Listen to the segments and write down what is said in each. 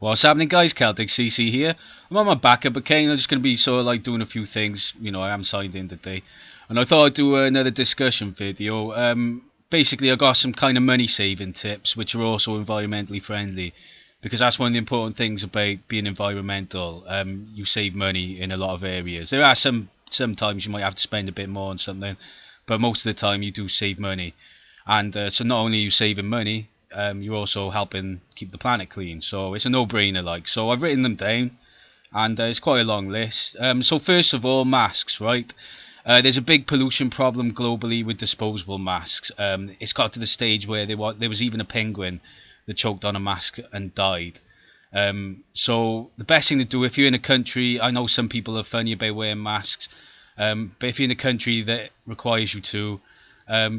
What's happening, guys? Celtic CC here. I'm on my backup again. I'm just going to be sort of like doing a few things. I am signed in today. And I thought I'd do another discussion video. Basically, I got some kind of money saving tips, which are also environmentally friendly. Because that's one of the important things about being environmental. You save money in a lot of areas. There are sometimes you might have to spend a bit more on something, but most of the time you do save money. And so not only are you saving money, you're also helping keep the planet clean. So it's a no-brainer, like. So I've written them down, and it's quite a long list. So first of all, masks, right? There's a big pollution problem globally with disposable masks. It's got to the stage where there was even a penguin that choked on a mask and died. So the best thing to do if you're in a country, I know some people are funny about wearing masks, but if you're in a country that requires you to,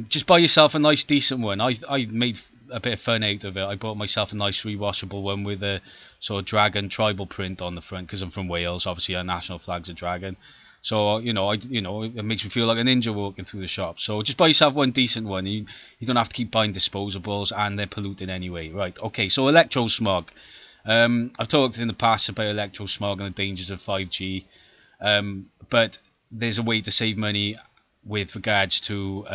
just buy yourself a nice decent one. I made a bit of fun out of it. I bought myself a nice rewashable one with a sort of dragon tribal print on the front because I'm from Wales. Obviously, our national flag's a dragon. So it makes me feel like a ninja walking through the shop. So just buy yourself one decent one. You don't have to keep buying disposables, and they're polluting anyway. Right? Okay. So electro smog. I've talked in the past about electro smog and the dangers of 5G, but there's a way to save money with regards to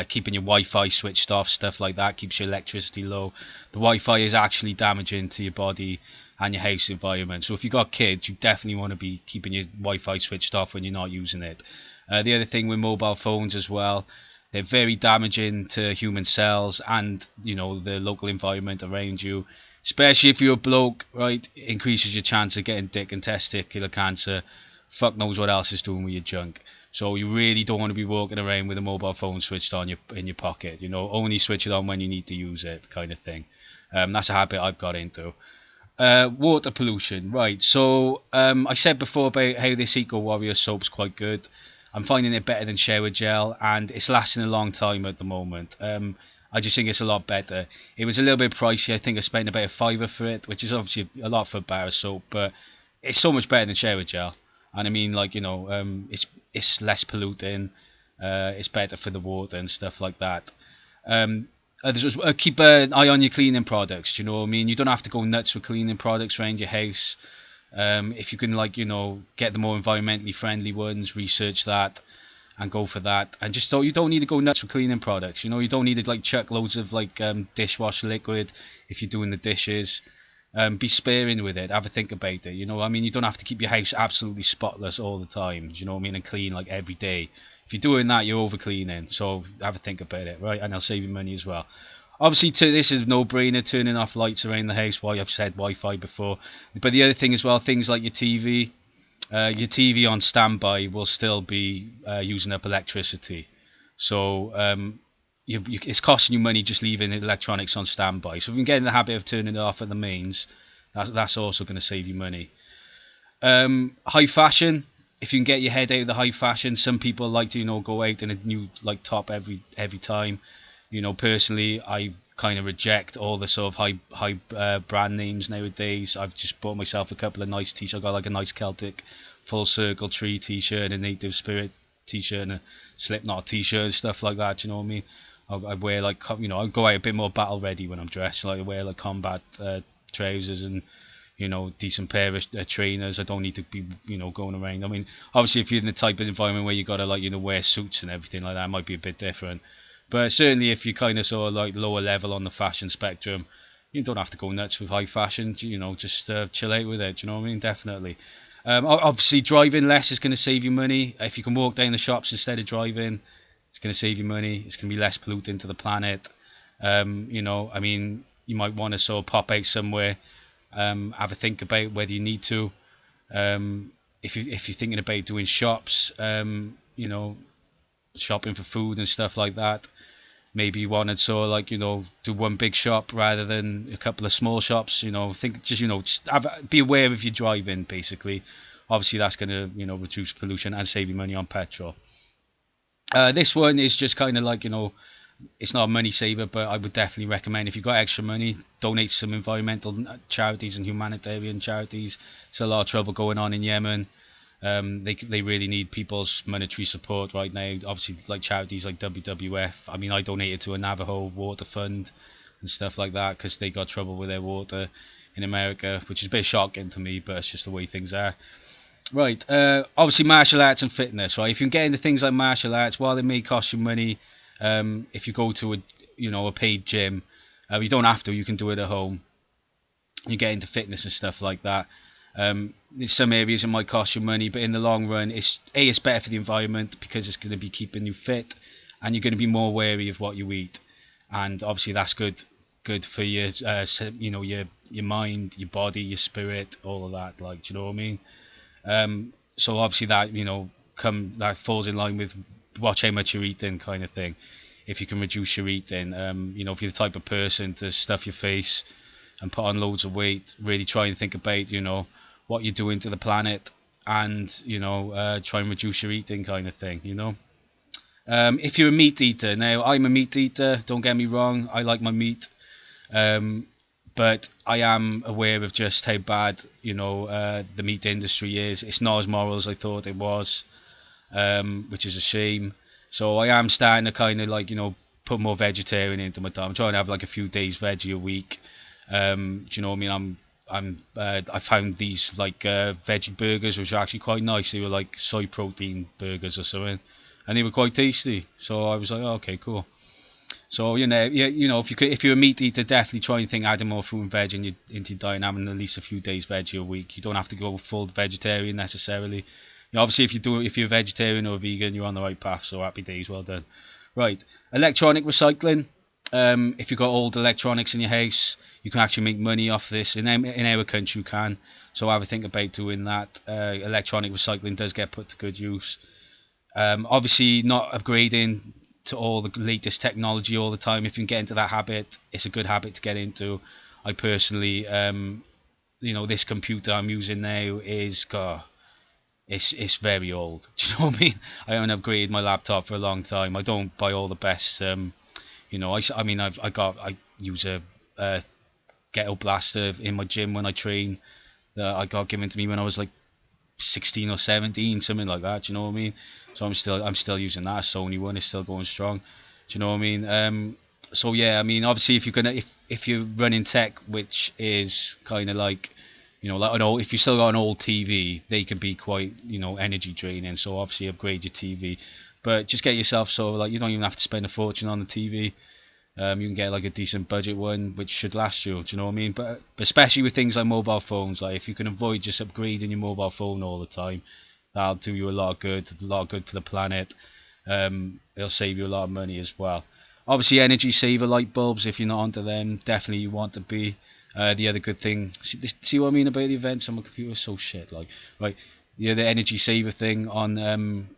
keeping your Wi-Fi switched off, stuff like that keeps your electricity low. The Wi-Fi is actually damaging to your body and your house environment. So if you've got kids, you definitely want to be keeping your Wi-Fi switched off when you're not using it. The other thing with mobile phones as well, they're very damaging to human cells and the local environment around you. Especially if you're a bloke, right? It increases your chance of getting dick and testicular cancer. Fuck knows what else is doing with your junk. So you really don't want to be walking around with a mobile phone switched on in your pocket. Only switch it on when you need to use it, kind of thing. That's a habit I've got into. Water pollution, right? So I said before about how this Eco Warrior soap's quite good. I'm finding it better than shower gel, and it's lasting a long time at the moment. I just think it's a lot better. It was a little bit pricey. I think I spent about £5 for it, which is obviously a lot for a bar of soap, but it's so much better than shower gel. And I mean, it's less polluting. It's better for the water and stuff like that. Keep an eye on your cleaning products. Do you know what I mean? You don't have to go nuts with cleaning products around your house. If you can, get the more environmentally friendly ones, research that and go for that. And you don't need to go nuts with cleaning products. You don't need to chuck loads of dishwash liquid if you're doing the dishes. Be sparing with it. Have a think about it. You don't have to keep your house absolutely spotless all the time. Do you know what I mean? And clean every day. If you're doing that, you're over cleaning. So have a think about it, right? And I'll save you money as well. Obviously, this is no brainer. Turning off lights around the house. Why I've said Wi-Fi before. But the other thing as well, things like your TV. Your TV on standby will still be using up electricity. So it's costing you money just leaving electronics on standby. So if you can get in the habit of turning it off at the mains, that's also going to save you money. High fashion. If you can get your head out of the high fashion, some people like to go out in a new top every time. Personally, I kind of reject all the sort of high brand names nowadays. I've just bought myself a couple of nice t-shirts. I got a nice Celtic full circle tree t-shirt, a native spirit t-shirt, and a Slipknot t-shirt and stuff like that. Do you know what I mean? I wear I go out a bit more battle ready when I'm dressed. I wear combat trousers and decent pair of trainers. I don't need to be going around. I mean, obviously if you're in the type of environment where you got to wear suits and everything like that, it might be a bit different. But certainly if you kind of sort of lower level on the fashion spectrum, you don't have to go nuts with high fashion. Just chill out with it. Do you know what I mean? Definitely. Obviously driving less is going to save you money. If you can walk down the shops instead of driving, it's going to save you money. It's going to be less polluting to the planet. You might want to sort of pop out somewhere, have a think about whether you need to. If you're thinking about doing shops, shopping for food and stuff like that, maybe you want to sort of do one big shop rather than a couple of small shops. Be aware if you're driving. Basically, obviously that's going to reduce pollution and save you money on petrol. This one is just kind of it's not a money saver, but I would definitely recommend if you've got extra money, donate to some environmental charities and humanitarian charities. There's a lot of trouble going on in Yemen. They really need people's monetary support right now. Obviously, charities like WWF. I mean, I donated to a Navajo water fund and stuff like that because they got trouble with their water in America, which is a bit shocking to me, but it's just the way things are. Right, obviously martial arts and fitness, right? If you get into things like martial arts, while they may cost you money, if you go to a paid gym, you don't have to. You can do it at home. You get into fitness and stuff like that. There's some areas it might cost you money, but in the long run, it's better for the environment because it's going to be keeping you fit, and you're going to be more wary of what you eat, and obviously that's good for your your mind, your body, your spirit, all of that. Like, do you know what I mean? So obviously that that falls in line with watch how much you're eating, kind of thing. If you can reduce your eating, if you're the type of person to stuff your face and put on loads of weight, really try and think about what you're doing to the planet, and try and reduce your eating, kind of thing. If you're a meat eater, now I'm a meat eater. Don't get me wrong, I like my meat. But I am aware of just how bad, the meat industry is. It's not as moral as I thought it was, which is a shame. So I am starting to kind of put more vegetarian into my diet. I'm trying to have like a few days veggie a week. Do you know what I mean? I found these veggie burgers, which are actually quite nice. They were like soy protein burgers or something, and they were quite tasty. So I was like, oh, okay, cool. So if you're a meat eater, definitely try and think adding more fruit and veg into your diet and having at least a few days veggie a week. You don't have to go full vegetarian necessarily. Obviously, if you're a vegetarian or a vegan, you're on the right path. So happy days, well done. Right, electronic recycling. If you've got old electronics in your house, you can actually make money off this. In our country, you can. So have a think about doing that. Electronic recycling does get put to good use. Obviously, not upgrading to all the latest technology all the time. If you can get into that habit, it's a good habit to get into. I personally, this computer I'm using now it's very old. Do you know what I mean? I haven't upgraded my laptop for a long time. I don't buy all the best. I use a ghetto blaster in my gym when I train that I got given to me when I was like 16 or 17, something like that. Do you know what I mean? So I'm still using that. A Sony one is still going strong. Do you know what I mean? So yeah, I mean, obviously if you're running tech, which is kind of like if you still got an old TV, they can be quite energy draining. So obviously upgrade your TV, but just get yourself you don't even have to spend a fortune on the TV. You can get like a decent budget one, which should last you. Do you know what I mean? But especially with things like mobile phones, like if you can avoid just upgrading your mobile phone all the time, that'll do you a lot of good for the planet. It'll save you a lot of money as well. Obviously, energy saver light bulbs. If you're not onto them, definitely you want to be. The other good thing, see what I mean about the events on my computer? So shit, right? The other energy saver thing on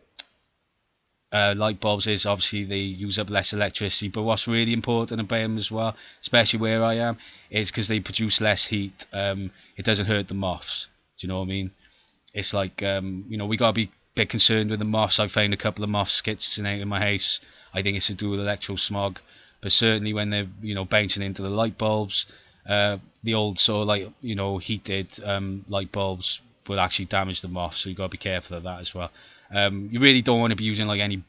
light bulbs is obviously they use up less electricity, but what's really important about them as well, especially where I am, is because they produce less heat. It doesn't hurt the moths. Do you know what I mean? It's like we gotta be a bit concerned with the moths. I found a couple of moth skits out in my house. I think it's to do with electro smog, but certainly when they're bouncing into the light bulbs, the old heated light bulbs will actually damage the moths. So you gotta be careful of that as well. You really don't want to be using like any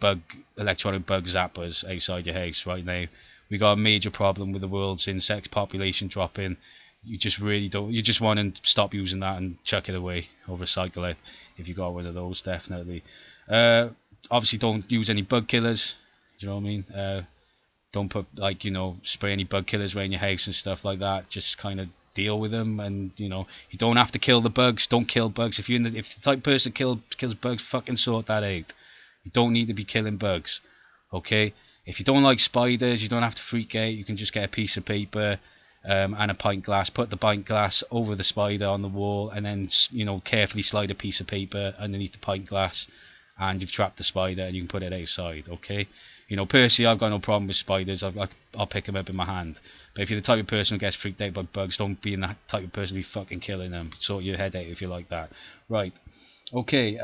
electronic bug zappers outside your house right now. We got a major problem with the world's insect population dropping. You just really don't. You just want to stop using that and chuck it away or recycle it if you got one of those. Definitely. Obviously, don't use any bug killers. Do you know what I mean? Don't put spray any bug killers around your house and stuff like that. Just kind of deal with them, and you don't have to kill the bugs. Don't kill bugs. If the type of person kills bugs, fucking sort that out. You don't need to be killing bugs. Okay. If you don't like spiders, you don't have to freak out. You can just get a piece of paper and a pint glass. Put the pint glass over the spider on the wall, and then carefully slide a piece of paper underneath the pint glass, and you've trapped the spider, and you can put it outside. Okay. Personally, I've got no problem with spiders. I'll pick them up in my hand. But if you're the type of person who gets freaked out by bugs, don't be that type of person who's fucking killing them. Sort your head out if you like that. Right. Okay.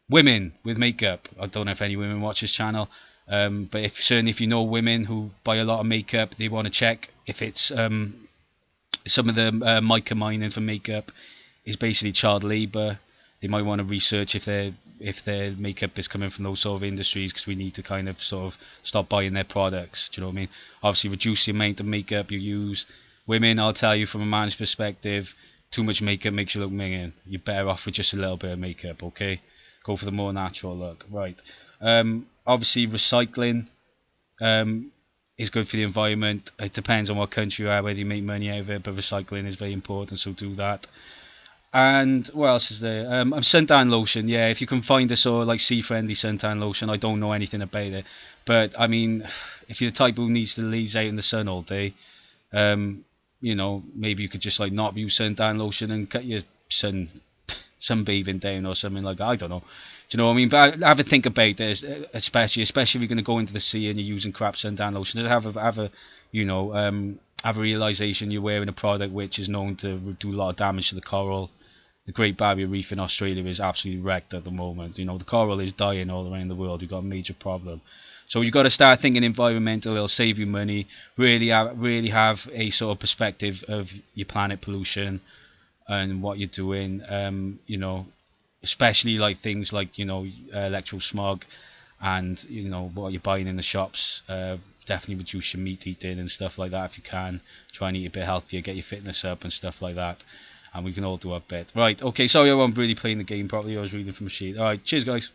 Women with makeup. I don't know if any women watch this channel. But if you know women who buy a lot of makeup, they want to check if it's some of the mica mining for makeup is basically child labour. They might want to research if they're if their makeup is coming from those sort of industries, because we need to kind of sort of stop buying their products. Do you know what I mean? Obviously, reduce the amount of makeup you use. Women, I'll tell you from a man's perspective, too much makeup makes you look minging. You're better off with just a little bit of makeup, okay? Go for the more natural look. Right. Obviously, recycling is good for the environment. It depends on what country you are, whether you make money out of it, but recycling is very important, so do that. And what else is there? Suntan lotion. Yeah, if you can find a sort of like sea-friendly suntan lotion, I don't know anything about it, but I mean, if you're the type who needs to laze out in the sun all day, maybe you could just like not use suntan lotion and cut your sunbathing down or something like that. I don't know. Do you know what I mean? But have a think about this, especially if you're going to go into the sea and you're using crap suntan lotion. Just have a realization you're wearing a product which is known to do a lot of damage to the coral. The Great Barrier Reef in Australia is absolutely wrecked at the moment. The coral is dying all around the world. We've got a major problem. So you've got to start thinking environmental. It'll save you money. Really have a sort of perspective of your planet pollution and what you're doing. Especially like things like electro smog and what you're buying in the shops. Definitely reduce your meat eating and stuff like that if you can. Try and eat a bit healthier, get your fitness up and stuff like that. And we can all do our bit. Right, okay, sorry I wasn't really playing the game properly. I was reading from a sheet. Alright, cheers guys.